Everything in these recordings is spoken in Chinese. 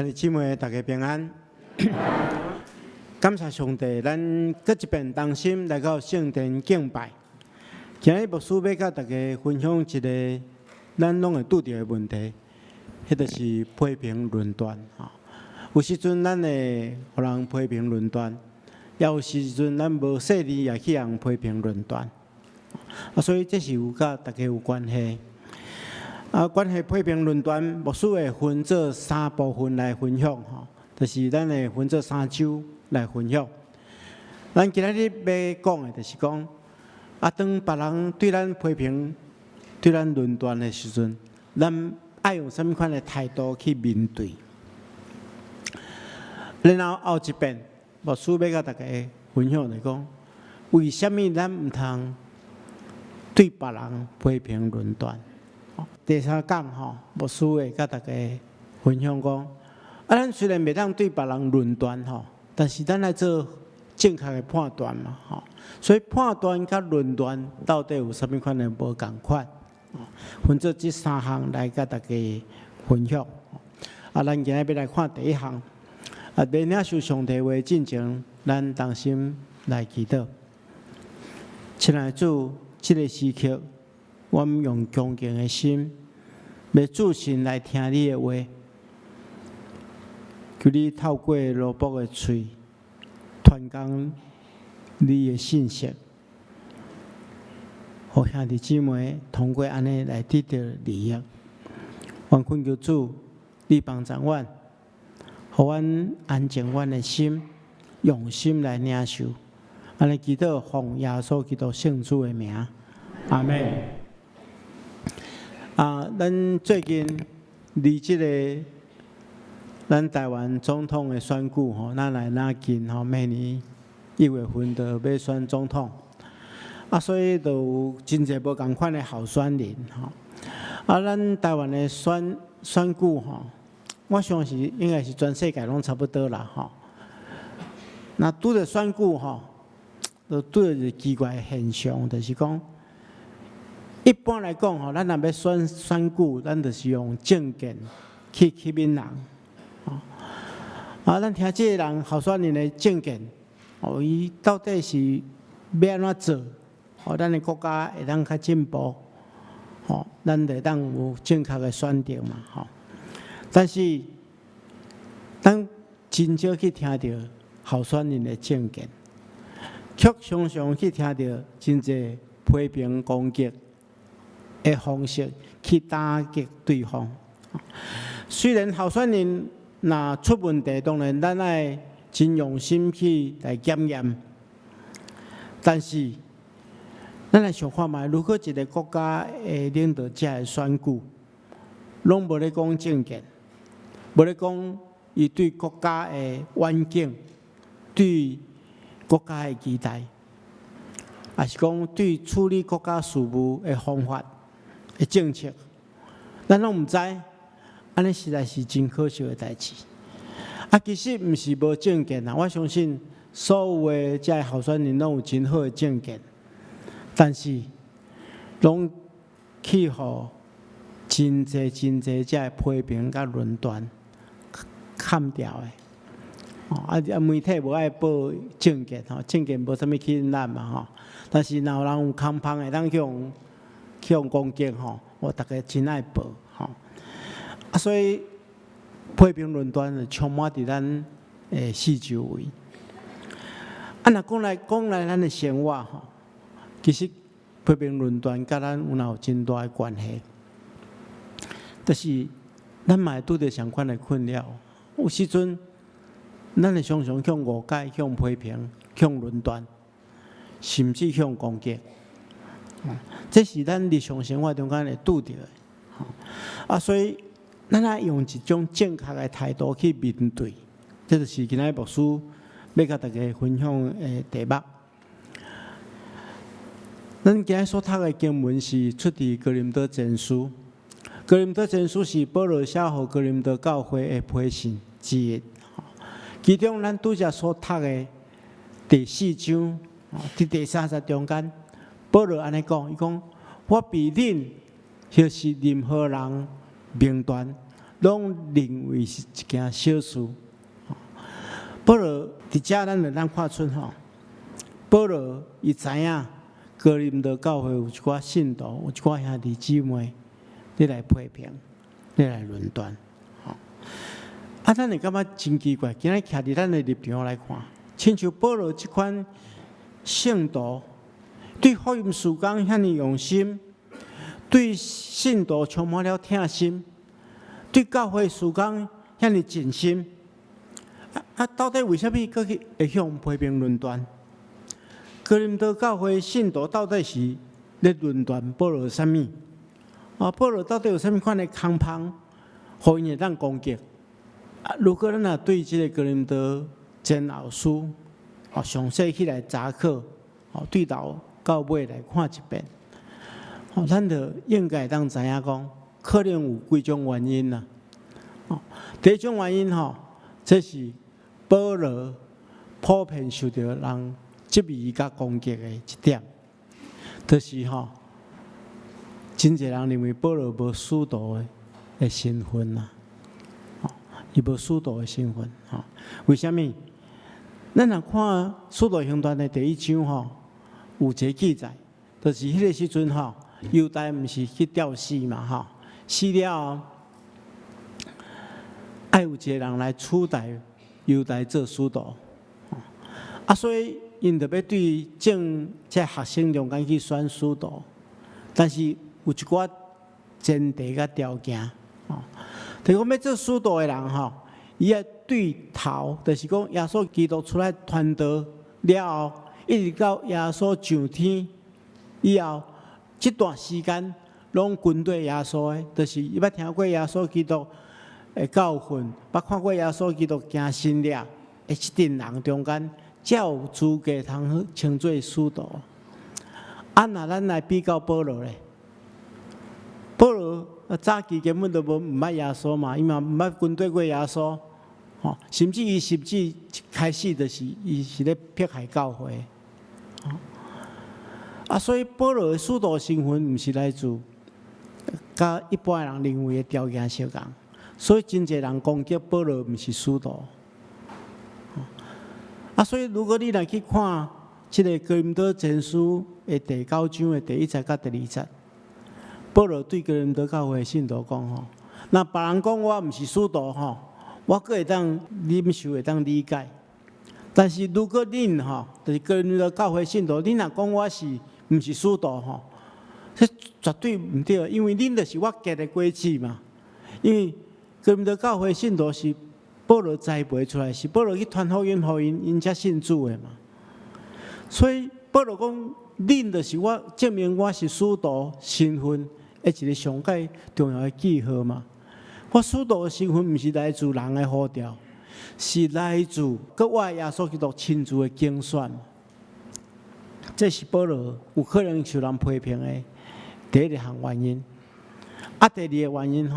兄弟姊妹，大家平安。感谢上帝，咱搁一遍同心来到圣殿敬拜。今日牧师要甲大家分享一个咱拢会拄到的问题，迄就是批评论断。有时阵咱会互人批评论断，也有时阵咱无细腻也去人批评论断。所以这是有甲大家有关系。关系批评论断，牧师会分做3部分来分享，就是咱会分做3周来分享。咱今日要讲的，就是讲，当别人对咱批评、对咱论断的时阵，咱爱用什么款的态度去面对？然后后一遍，牧师要甲大家分享的讲，为什么咱唔通对别人批评论断？第3讲牧师会甲大家分享讲，咱虽然袂当对别人论断但是咱来做正确的判断嘛所以判断甲论断到底有啥物款的无共款分做这3项来甲大家分享咱今日要来看第1项要领受上帝话进前，咱同心来祈祷。亲爱的主，这个时刻，我们用恭敬的心，要注心来听你的话。求你透过罗卜的嘴，传讲你的信息，互兄弟姊妹通过安尼来得到利益。愿恳求主，你帮助阮，互阮安静阮的心，用心来领受。安尼祈祷，奉耶稣基督圣主的名，阿门。咱最近离这个咱台湾总统的选举咱来哪近明年1月份就要选总统，所以就有真侪无同款的候选人咱台湾的选举我相信应该是全世界拢差不多啦那拄着选举就拄着一个奇怪的现象，就是讲。一般来讲咱若要选举，咱就是用政见去吸引人。咱听这个人候选人的政见，伊到底是要安怎做，咱的国家会当较进步，咱会当有正确的选择嘛。但是，咱真少去听到候选人的政见，却常常去听到真侪批评攻击的方式去打击对方。虽然候选人若出问题，当然咱爱真用心去来检验，但是咱来想看卖，如果一个国家的领导者的选举，拢无咧讲政见，无咧讲伊对国家的远景、对国家的期待，也是讲对处理国家事务的方法。政策，咱拢唔知，安尼实在是真可惜的代志。其实唔是无政见我相信所有的这候选人拢有真好的政见，但是拢去互真侪这批评甲论断砍掉的。媒体无爱报政见政见无啥物吸引咱嘛但是若有人有空芳会当去用攻击我大家真爱报所以批评论断就充满伫咱的四周围。若讲来咱的生活其实批评论断甲咱有真大的关系，就是咱嘛会拄着相关的困扰。有时阵咱会常常向误解、向批评、向论断，甚至向攻击。这是咱日常生活中间会拄到的所以咱爱用一种正确的态度去面对。这就是今日牧师要甲大家分享的题目。咱今日所读的经文是出自哥林多前书。哥林多前书是保罗写予哥林多教会的批信之一。其中咱拄则所读的第4章，伫第30中间。保罗安尼讲，伊讲：我比恁或是任何人名断，拢认为是一件小事。保罗伫遮咱就看出吼，保罗伊知影哥林多教会有一寡信徒，有一寡兄弟姊妹，你来批评，你来论断，咱会感觉真奇怪。今日徛伫咱的立场来看，亲像保罗这款圣徒，对福音事工遐尼用心，对信徒充满了疼心，对教会事工遐尼尽心。到底为什么佫去会向批评论断？哥林多教会信徒到底是咧论断保罗什么？保罗到底有什么款的空芳，互因会当攻击？如果咱若对这个哥林多真老师，详细起来查考，对头到尾来看一遍，咱就应该当知影讲，可能有几种原因啦。第一种原因这是保罗普遍受到人质疑甲攻击的一点，就是真侪人认为保罗无使徒的身份啦，伊无使徒的身份，为什么？咱若看《使徒行传》的第1章有一个记载，就是迄个时阵犹大毋是去吊死嘛死了后，爱有一个人来取代犹大做使徒，所以因特别对正这学生中间去选使徒，但是有一寡前提甲条件，就是讲要做使徒的人伊要对头，就是讲耶稣基督出来传道了后，一直到耶稣上天以后，这段时间拢跟对耶稣的，就是伊捌听过耶稣基督的教训，捌看过耶稣基督行神了的一群人中间，才有资格通称作使徒。若咱来比较保罗咧，保罗早期根本都毋捌耶稣嘛，伊嘛毋捌跟对过耶稣，甚至伊开始就是伊是咧迫害教会，所以保罗的使徒身份毋是来自甲一般人认为的条件相共，所以真侪人攻击保罗毋是使徒。所以如果你来去看这个哥林多前书的第9章的第1节到第2节，保罗对哥林多教会的信徒讲那别人讲我毋是使徒我阁会当忍受，会当理解。但是如果恁就是哥林多教会信徒，恁若讲我是毋是使徒这绝对毋对，因为恁就是我结的果子嘛。因为哥林多教会信徒是保罗栽培出来，是保罗去传福音互因，因才信主的嘛。所以保罗讲，恁就是我证明我是使徒身份的一个上界重要的记号嘛。我使徒的身份毋是来自人的呼召，是来自搁我耶稣基督亲自的竞选。这是保罗有可能受人批评的第一项原因。第二个原因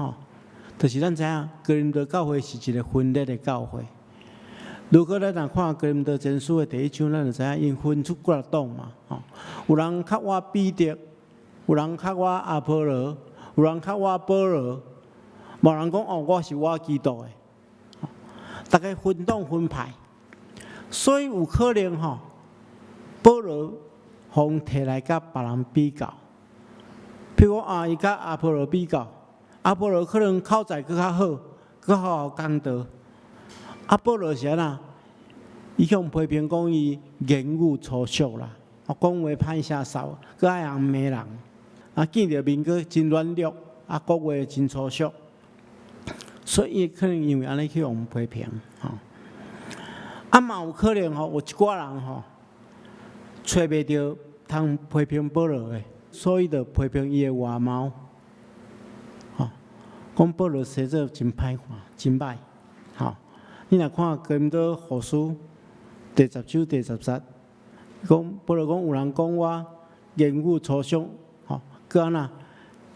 就是咱知影哥林多教会是一个分裂的教会。如果咱若看哥林多前书的第1章，咱就知影因分出几个党嘛。有人较我彼得，有人较我阿波罗，有人较我保罗，无人讲我是我基督的。大家分党分派，所以有可能保罗互摕来甲别人比较，譬如讲伊甲阿波罗比较。阿波罗可能口才更较好，更好讲道。保罗是安那？伊向批评讲伊言语粗俗啦，讲话歹声扫，佮爱人骂人，见着面佮真软弱，讲话真粗俗，所以伊可能因为安尼去互批评嘛有可能有一寡人找袂到通批评保罗的，所以就批评伊的外貌。讲保罗写作真歹看，真歹。你若看哥林多后书第10章第10节，讲保罗讲有人讲我言语粗俗，佮安那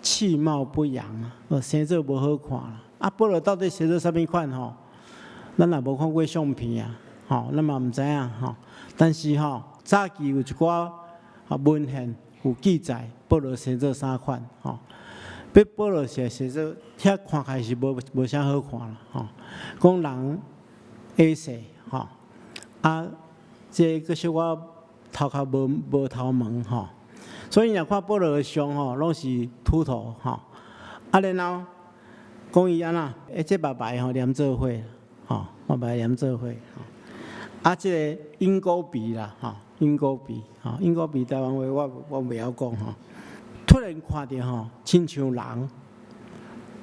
气貌不扬写作无好看啦。保罗到底写作啥物款咱也无看过相片咱嘛毋知影但是早期有一寡文献有记载保罗写作啥款保罗写说，遐看起来是无啥好看啦，吼，讲人矮细，吼，这个是我头壳无头毛，吼，所以若看保罗的相，吼，拢是秃头，吼，然后讲伊安那，这白白吼连做伙，吼，白白连做伙，吼，这个鹰钩鼻啦，吼，鹰钩鼻，吼，鹰钩鼻台湾话我袂晓讲，吼。突然看到吼，亲像人，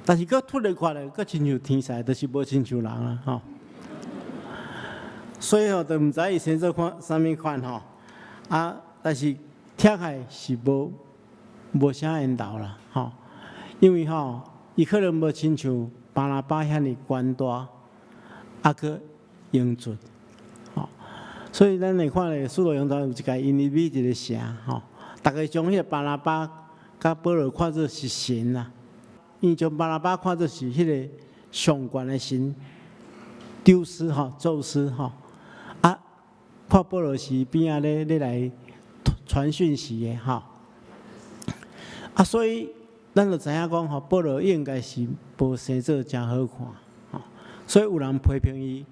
但是佫突然看到佫亲像天使，就是无亲像人啊，吼。所以吼，就毋知伊生做看啥物款吼，但是听起来是无啥缘投啦，吼。因为吼，伊可能无亲像巴拿巴遐尼官大，佫英俊，吼。所以咱来看咧，使徒行传有一个因伊美一个城，吼，大家将迄个巴拿巴甲保罗看作是神啦，因将巴拿巴看作是迄个上悬的神，宙斯吼，宙斯吼，看保罗是边仔咧来传讯息的吼，所以咱就知影讲吼，保罗应该是无生做真好看，吼，所以有人批评伊，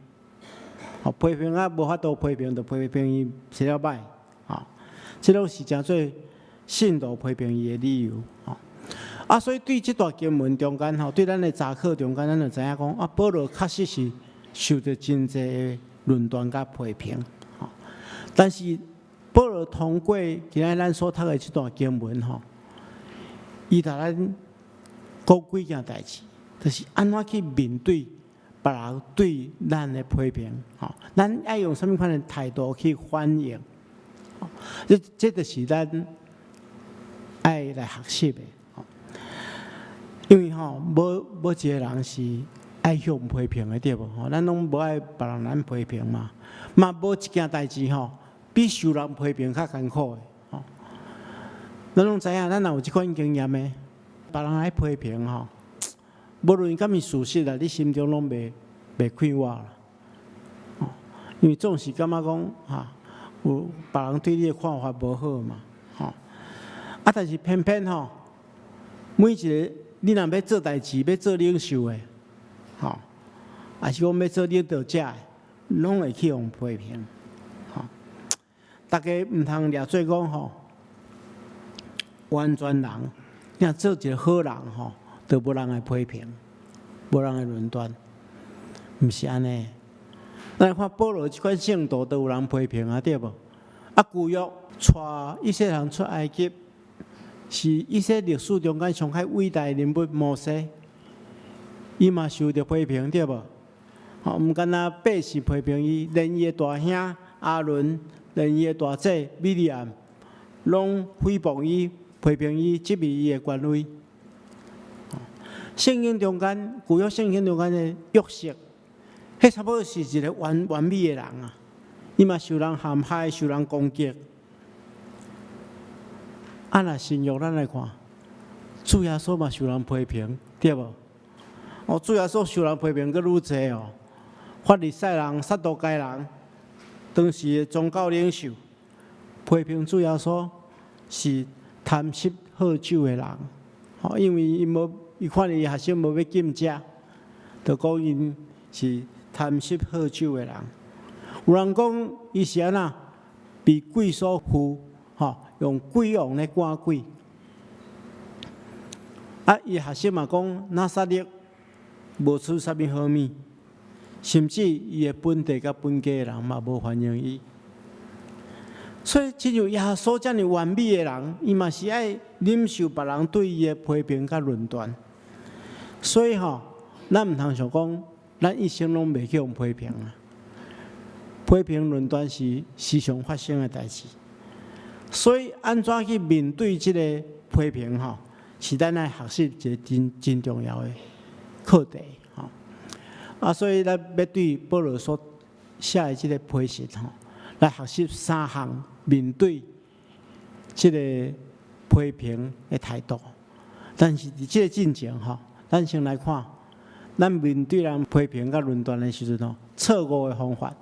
吼批评无法度批评，就批评伊写了歹，吼，这拢是真做信徒批评伊的理由，吼，所以对这段经文中间吼，对咱的查考中间，咱就知影讲保罗确实是受到真济的论断甲批评，吼。但是保罗通过今仔咱所读的这段经文吼，伊甲咱讲几件代志，就是安怎去面对别人对咱的批评，吼，咱爱用什么款的态度去反应，吼，这就是咱爱来学习的，因为吼，无一个人是爱向批评的，对无？吼，咱拢无爱别人咱批评嘛，无一件代志吼，比受人批评较艰苦的，吼。咱拢知影，咱若有即款经验的，别人爱批评吼，无论敢是事实啦，你心中拢袂快活啦，吼，因为总是感觉讲有别人对你的看法无好嘛，吼。但是偏偏吼，每一个你若要做代志，要做领袖的，吼，还是讲要做领导者的，拢会去用批评，吼。大家毋通掠做讲吼，完全人，你若做一个好人吼，就无人来批评，无人来论断，毋是安尼。咱看保罗即款圣徒都有人批评啊，对无？旧约带以色列人出埃及。是以色列历史中间上较伟大的人物摩西，伊嘛受到批评，对无？毋敢若百姓批评伊，连伊的大兄阿伦，连伊的大姐米利暗，拢诽谤伊、批评伊、质疑伊的权威。圣经中间，旧约圣经中间的约瑟，迄差不多是一个完美的人啊，伊嘛受人陷害、受人攻击。若新约咱来看，主耶稣嘛受人批评，对无？主耶稣受人批评，佫愈济哦。法利赛人、撒都该人，当时的宗教领袖，批评主耶稣是贪食好酒的人，因为伊看伊学生无要禁食，就讲因是贪食好酒的人。有人讲伊是安那被鬼所附，用鬼王来赶鬼，伊学生嘛讲拿撒勒无出啥物好物，甚至伊的本地甲本家的人嘛无欢迎伊。所以，亲像耶稣这样完美的人，伊嘛是爱忍受别人对伊的批评甲论断。所以咱毋通想讲，咱一生拢袂去用批评啊。批评论断是时常发生的代志。所以，安怎去面对这个批评是咱来学习一个真重要的课题所以，咱要对保罗所写的这个批示来学习3项面对这个批评的态度。但是，伫这个进程咱先来看，咱面对人批评甲论断的时阵错误的方法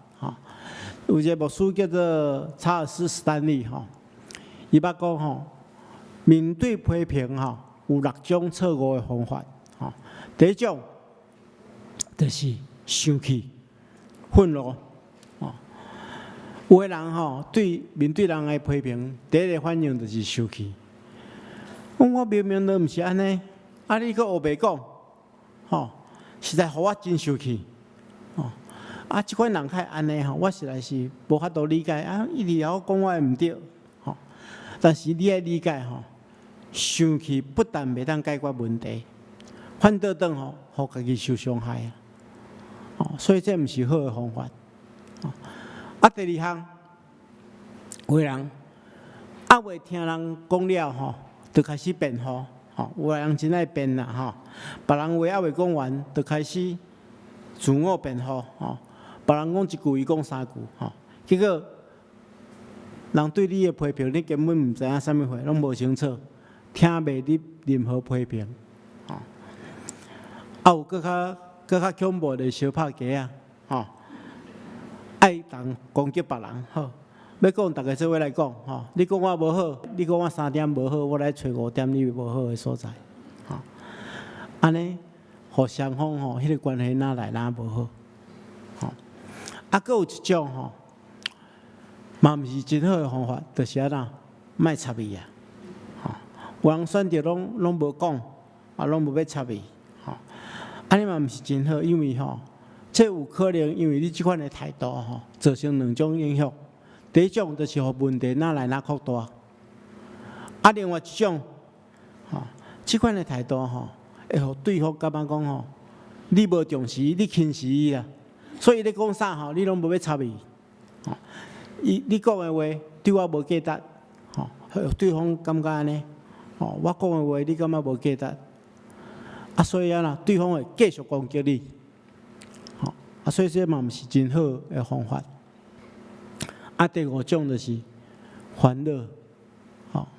有一个牧师叫做查尔斯·斯坦利伊捌讲面对批评有6种错误的方法。第一种就是生气、愤怒。有的人面对人的批评，第一个反应就是生气。我明明都毋是安尼，你阁黑白讲，实在互我真生气。即款人较安尼我实在是无法度理解。一直要讲我毋对，但是你要理解生气不但袂当解决问题，反倒互家己受伤害。所以这毋是好的方法。第二项，有的人未听人讲了就开始辩护。有的人真爱辩啦别人话未讲完，就开始自我辩护。别人讲一句，伊讲3句。结果人对你的批评，你根本毋知影啥物话，拢无清楚，听袂入任何批评。有更较恐怖的相拍架爱当攻击别人。要讲大家做伙来讲你讲我无好，你讲我3点无好，我来找5点你无好的所在。安尼，互双方迄个关系哪来哪无好。阁有一种嘛毋是真好的方法，就是莫插伊啊。有人选择拢无讲，拢无要插伊。安尼嘛毋是真好，因为这有可能因为你即款的态度造成2种影响。第一种就是互问题哪来哪扩大，另外一种即款的态度会互对方感觉讲你无重视，你轻视伊啦。所以你讲啥你拢无要插伊。你讲的话对我无价值，对方感觉安尼。我讲的话你感觉无价值，所以对方会继续攻击你。所以这嘛毋是真好的方法。第5种就是烦恼。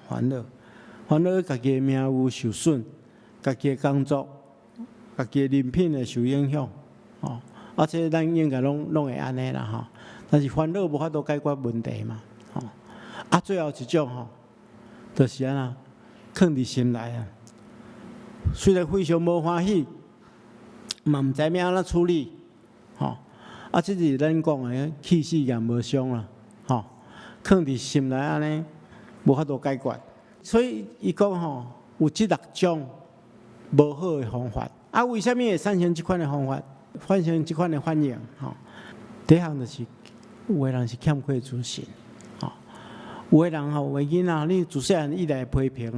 烦恼家己的名誉受损，家己的工作、家己的人品会受影响。这咱应该拢会安尼啦但是烦恼无法度解决问题嘛。最后一种就是藏伫心内虽然非常无欢喜，嘛毋知影安怎处理。这是咱讲的气死也无伤啦。藏伫心内安尼无法度解决。所以伊讲有这6种无好的方法。为什么会产生这款的方法？产生这款的反应？第一项就是有的人是欠缺自信。有的人有的囡仔，你自细汉以来批评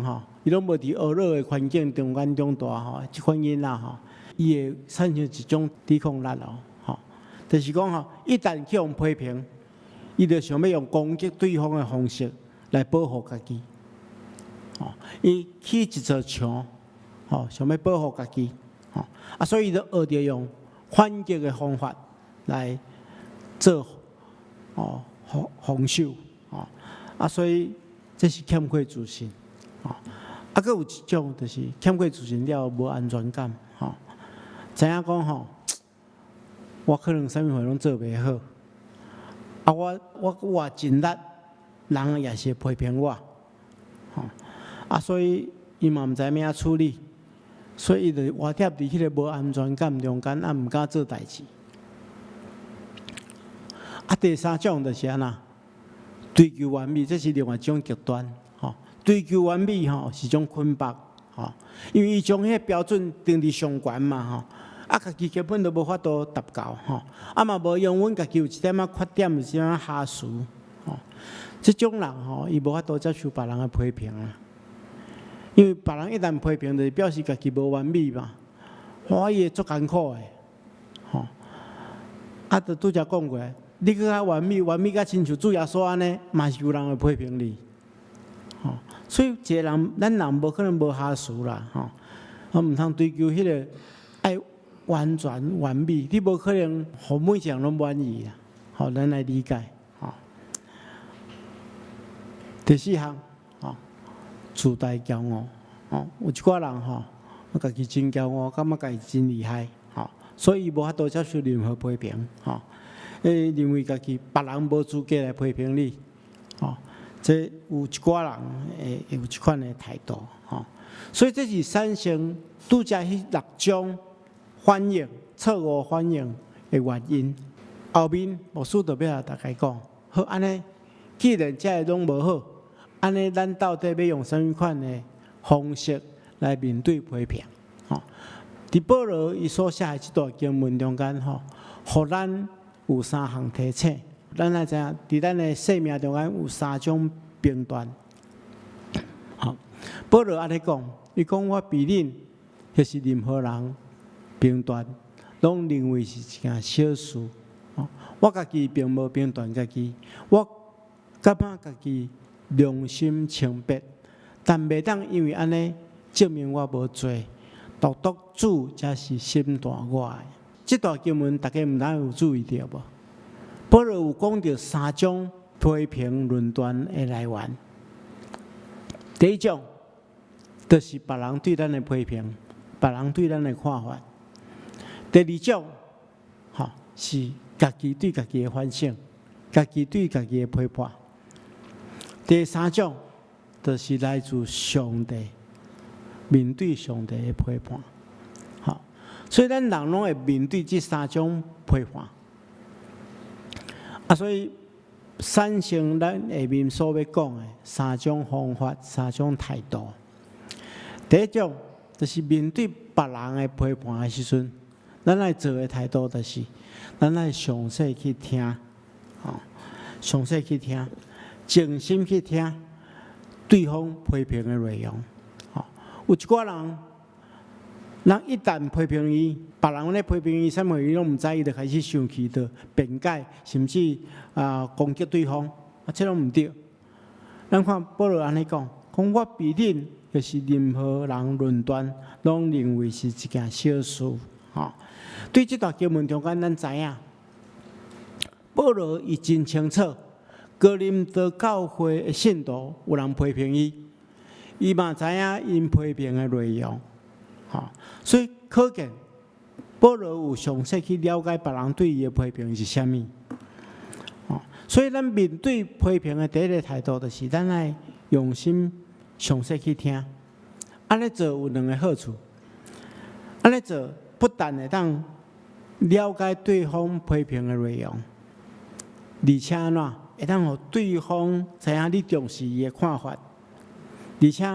伊拢无伫恶劣的环境中间长大这款囡仔伊会产生一种抵抗力就是讲一旦去用批评，伊就想要用攻击对方的方式来保护家己。伊起一座墙，想要保护家己。所以伊就学着用反击的方法来做防守。所以这是欠缺自信。阁有一种就是欠缺自信了无安全感。知影讲我可能啥物事拢做袂好。我尽力，人也是批评我。所以伊嘛毋知影处理，所以伊就活伫迄个无安全感中间，毋敢做代志。第3种就是追求完美，这是另外一种极端。追求完美是种捆绑。因为伊将迄标准定伫上悬嘛家己根本都无法度达到嘛无用阮家己有一点缺点，有一点瑕疵这种人伊无法度接受别人的批评因为别人一旦批评，就表示家己无完美嘛，伊会足艰苦的就拄则讲过，你搁较完美，完美甲亲像主耶稣安尼，嘛是有人会批评你所以一个人，咱人无可能无瑕疵啦毋通追求迄个爱完全完美，你无可能互每一项拢满意啦。咱来理解第4项自大骄傲有一寡人家己真骄傲，感觉家己真厉害所以无法度接受任何批评认为家己别人无资格来批评你这有一寡人会有一款的态度，所以这是三性拄则迄6种反应、错误反应的原因。后面牧师就要大家讲，好安尼，既然这拢无好，安尼咱到底要用什么款的方式来面对批评？伫保罗伊所写的这段经文中间，互咱有3项提醒。咱来知影，伫咱的生命中间有3种评断。保罗安尼讲，伊讲我比恁，迄是任何人评断，拢认为是一件小事。我家己并无评断家己，我感觉家己良心清白，但袂当因为安尼证明我无罪。独主才是心大我的。这段经文大家毋知有注意到无？保罗有讲到3种批评论断的来源。第一种，就是别人对咱的批评，别人对咱的看法。第二种，是家己对家己的反省，家己对家己的批判。第3种，就是来自上帝。面对上帝的批判，所以咱人拢会面对这3种批判。所以三性咱下面所要讲的3种方法、3种态度。第一种就是面对别人的批判的时阵，咱爱做的态度就是，咱爱详细去听，详细去听，静心去听对方批评的内容。有一寡人，人一旦批评伊，别人咧批评伊，啥物伊拢毋知，伊就开始生气，就辩解，甚至攻击对方，这拢毋对。咱看保罗安尼讲，讲我比恁，就是任何人论断，拢认为是一件小事。对这段经文中间，咱知影，保罗伊真清楚，哥林多教会的信徒有人批评伊。伊嘛知影因批评的内容，所以可见保罗有详细去了解别人对伊的批评是啥物。所以咱面对批评的第一个态度，就是咱爱用心详细去听。安尼做有2个好处，安尼做不但会当了解对方批评的内容，而且会当互对方知影你重视伊的看法。而且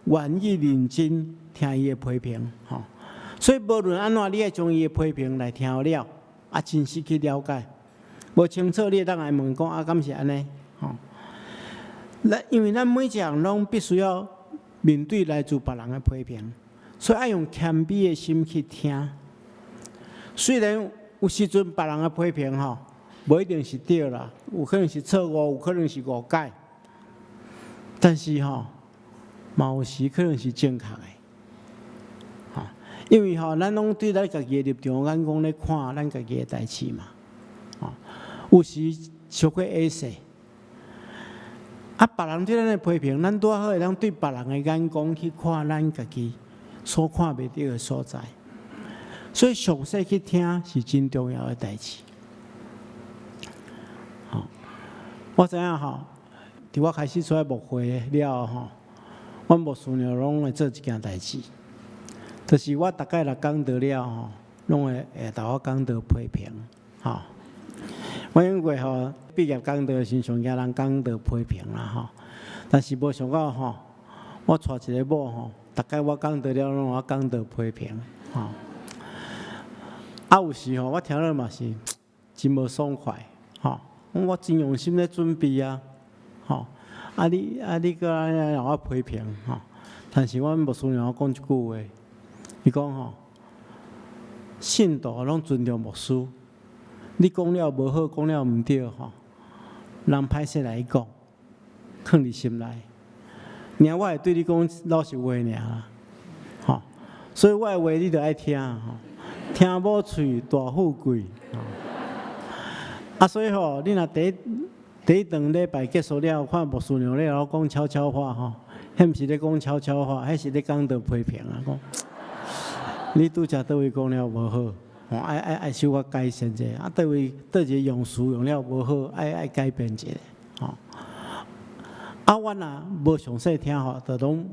愿意认真听伊的批评，所以无论安怎，你爱将伊的批评来听了，真实去了解。无清楚，你会当来问讲敢是安尼？因为咱每一个人拢必须要面对来自别人的批评，所以爱用谦卑的心去听。虽然有时阵别人的批评无一定是对啦，有可能是错误，有可能是误解，但是嘛有时可能是正确的，因为咱拢对咱家己的立场眼光咧看咱家己的代志嘛，有时小可矮势，别人对咱的批评，咱拄好会当对别人的眼光去看咱家己所看袂到的所在，所以详细去听是真重要的代志。我知影伫我开始出来牧会了后阮牧师娘拢会做一件代志，就是我大概若讲到了拢会甲我讲到批评，我因为毕业讲到时常惊人讲到批评啦但是无想到我娶一个某大概我讲到了拢我讲到批评有时我听了嘛是真无爽快我真用心咧准备啊你搁安尼让我批评但是阮牧师娘讲一句话，伊讲信徒拢尊重牧师，你讲了无好，讲了毋对人歹势来讲，放伫心内。我会对你讲老实话尔所以我的话你着爱听听某喙大富贵所以你若第一顿礼拜结束了，看牧师娘咧讲悄悄话迄毋是咧讲悄悄话，迄是咧讲到批评讲你拄则倒位讲了无好爱小可改善者倒一个用词用了无好，爱改变一下啊，阮若无详细听吼，就拢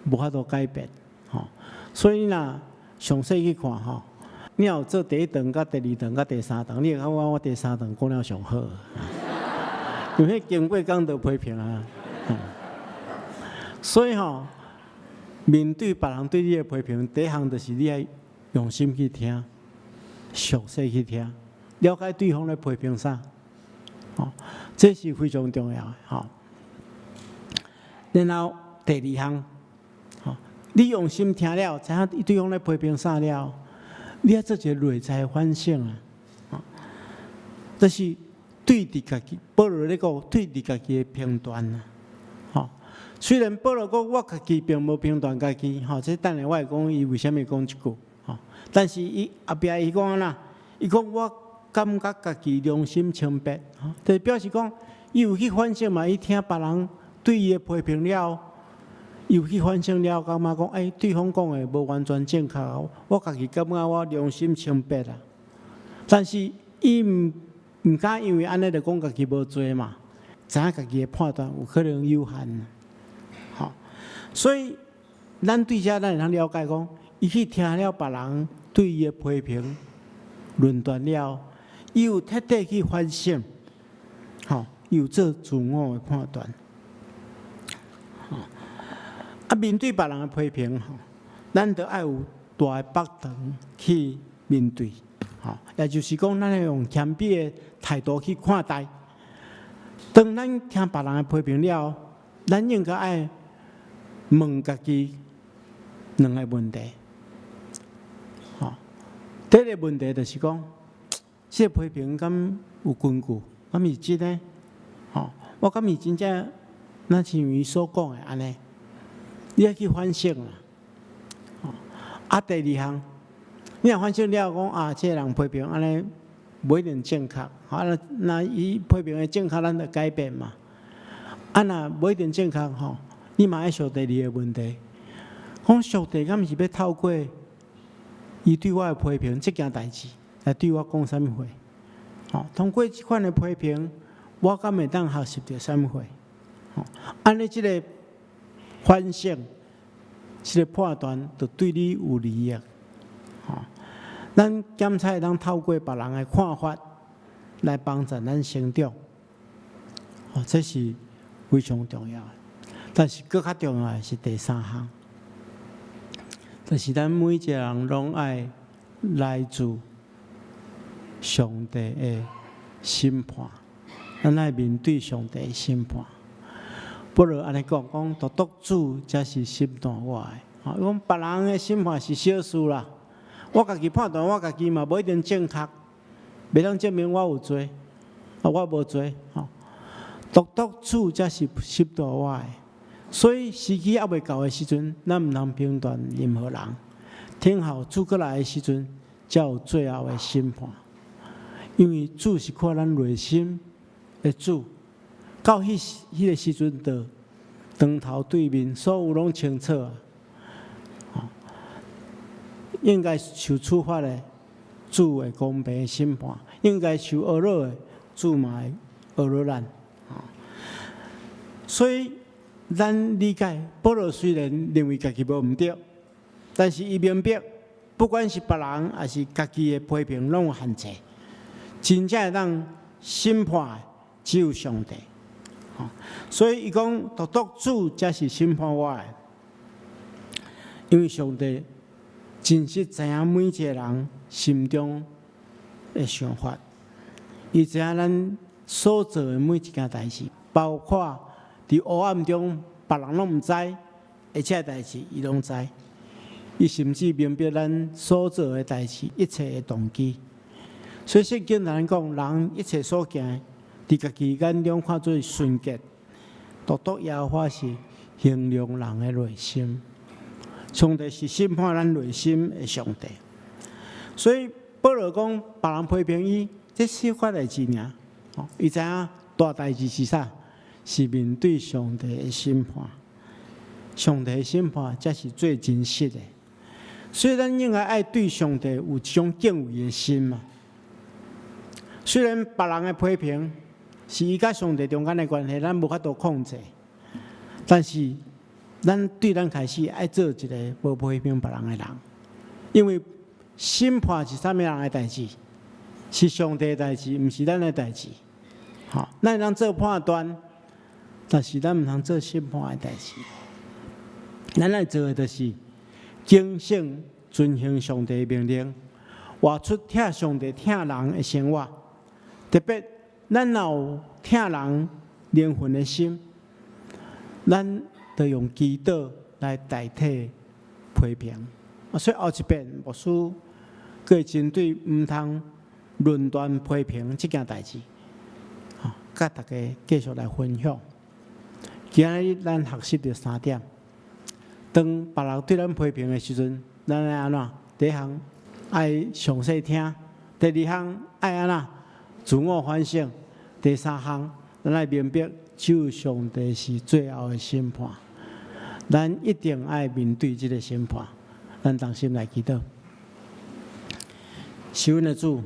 无法度改变吼。所以若详细去看吼，你有做第一堂、甲第二堂、甲第三堂，你会感觉我第三堂讲了上好，因为经过讲就批评啊。所以吼，面对别人对你的批评，第一项就是你要用心去听，详细去听，了解对方咧批评啥，吼，这是非常重要的吼。然后第二项，吼，你用心听了，知影对方咧批评啥了，你要做一个内在反省啊，吼，这是对伫家己，保罗咧讲对伫家己的评断啊，吼。虽然保罗讲我家己并无评断家己，吼，这等下我会讲伊为虾米讲即句，吼，但是伊后壁伊讲安那，伊讲我感觉家己良心清白，吼，就表示讲伊有去反省嘛，伊听别人对伊的批评了，伊有去反省了，感觉讲对方讲的无完全正确，我家己感觉我良心清白啦，但是伊毋敢因为安尼就讲家己无罪嘛，知影家己的判断有可能有限。所以，咱对遮咱会通了解讲，伊去听了别人对伊的批评、论断了，伊有彻底去反省，吼，有做自我的判断。啊，面对别人的批评，吼，咱得爱有大的腹肠去面对，吼，也就是讲，咱要用谦卑的态度去看待。当咱听别人的批评了，咱应该爱问家己两个问题，吼，第一个问题就是讲，这个批评敢有根据，敢是真的？吼，我敢是真正那像伊所讲的安尼，你要去反省啦。吼，啊，第二项，你若反省了讲啊，这个人批评安尼无一定正确，啊，那伊批评的正确，咱就改变嘛。啊，若无一定正确，吼。你嘛爱想第二个问题，讲上帝敢是要透过伊对我的批评这件代志来对我讲啥物话？吼，通过这款的批评，我敢会当学习到啥物话？吼，安尼这个反省，这个判断，就对你有利益。吼，咱检查会当透过别人的看法来帮助咱成长。哦，这是非常重要的。但是更较重要的是第三项，就是咱每一个人拢爱来自上帝的审判，咱爱面对上帝的审判。不如安尼讲，独独主才是审判我的。伊讲别人的审判是小事啦，我家己判断我家己嘛无一定正确，袂当证明我有罪，我无罪。独独主才是审判我的。所以时机还未到的时阵，咱毋通评断任何人。等候主过来的时阵，才有最后的审判。因为主是看咱内心的主，到迄个时阵，就当头对面，所有拢清楚啊。应该受处罚的，主会公平的审判；应该受恶落的，主嘛会恶落咱。所以。咱理解，保罗虽然认为家己无毋对，但是伊明白，不管是别人还是家己的批评，拢有限制。真正会当审判只有上帝。所以伊讲，独独主才是审判我的，因为上帝真实知影每一个人心中的想法，伊知影咱所做的每一件代志，包括。伫黑暗中，别人拢毋知，一切代志伊拢知。伊甚至明白咱所做的代志一切的动机。所以圣经咱讲，人一切所行，伫家己眼中看做纯洁，独独耶和华是衡量人的内心。上帝是审判咱内心的上帝。所以保罗讲，别人批评伊，这小可代志尔。伊知影大代志是啥？是面对上帝的审判，上帝的审判才是最真实的。所以咱应该爱对上帝有一种敬畏的心嘛。虽然别人的批评是伊甲上帝中间的关系，咱无法度控制，但是咱对咱开始爱做一个无批评别人的人，因为审判是啥物人的代志？是上帝的代志，毋是咱的代志。好，咱会当做判断，但是咱毋通做审判的代志。咱爱做的就是警醒、遵行上帝的命令，活出疼上帝、疼人的生活。特别，咱若有疼人灵魂的心，咱就用祈祷来代替批评。所以后一遍，牧师佫会针对毋通论断批评这件代志，甲大家继续来分享。今日咱学习着3点：当别人对咱批评的时阵，咱爱安怎？第一项爱详细听；第二项爱安怎？自我反省；第三项，咱爱明白，只有上帝是最后的审判。咱一定爱面对这个审判。咱同心来祈祷。是阮的主，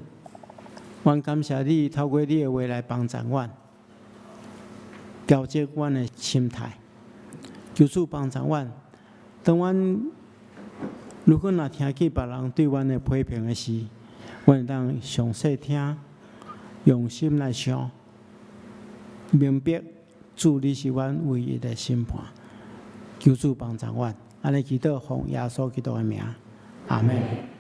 阮感谢你透过你的话来帮助阮，调节阮的心态。求主帮助阮，当阮如果若听见别人对阮的批评的时，阮会当详细听，用心来想，明白主你是阮唯一的审判。求主帮助阮，安尼祈祷奉耶稣基督的名，阿门。